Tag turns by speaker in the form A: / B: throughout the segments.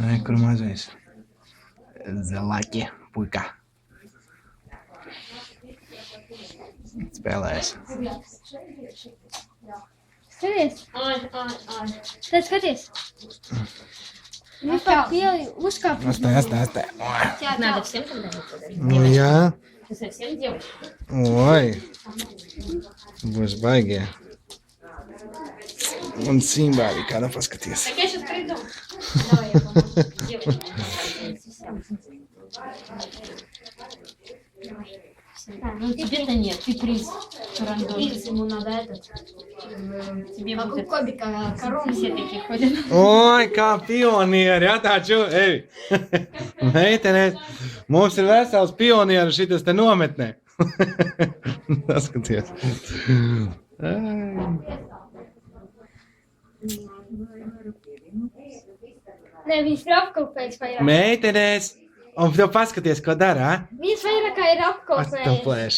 A: Ai, kur mazais. Zelaki, puika. Spēlēs.
B: Skaties! Tad skaties! Vispār pieeju uzkāpt.
A: Astē.
C: Надо всем тогда это.
A: Nu, jā.
C: Ты совсем девочка.
A: Oi. Būs baigie. Un Simbā arī kādā paskaties.
C: Так я сейчас приду. Давай я помогу. Девочка. Ну тебе-то нет, ты приз. Приз, ему надо этот. Тебе будет.
B: Kobika karonu.
C: Все такие ходят.
A: Oi, kā pionieri, atāču, ej. Meitenes, mums ir vesels pionieru šitas te nometnē. Paskaties. Ai.
B: Nē, viņas ir apkopējas vairāk.
A: Meitenes, un tev paskaties, ko dara,
B: Viņas vairāk kā ir apkopējas.
A: Atstaplēš.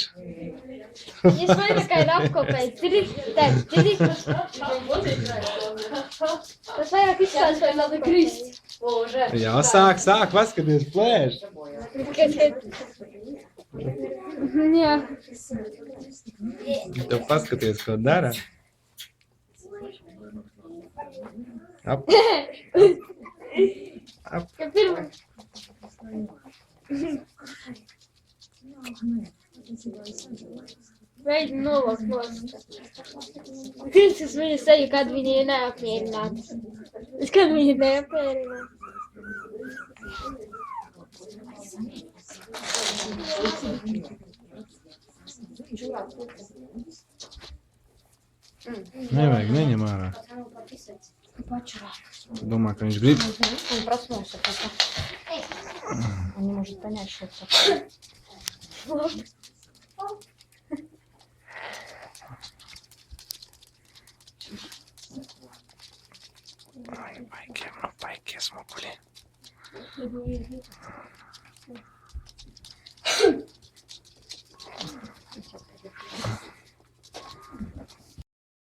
B: Viņas vairāk kā ir apkopējas. Tas vairāk izskatās vai labi krist.
A: Jā, sāk, paskaties, plēš.
B: Jā.
A: Tev paskaties, ko dara. Ap.
B: Ja pirmā. Veidi nolaukt nost. Pirms viņa seju, kad viņa ir neapmierināta. Kad viņa ir neapmierināta.
A: Nevajag, neņem ārā. Domā, ka viņš grib.
C: Он проснулся только. Он не может понять, что это такое.
A: Ai, baigie smukuļi.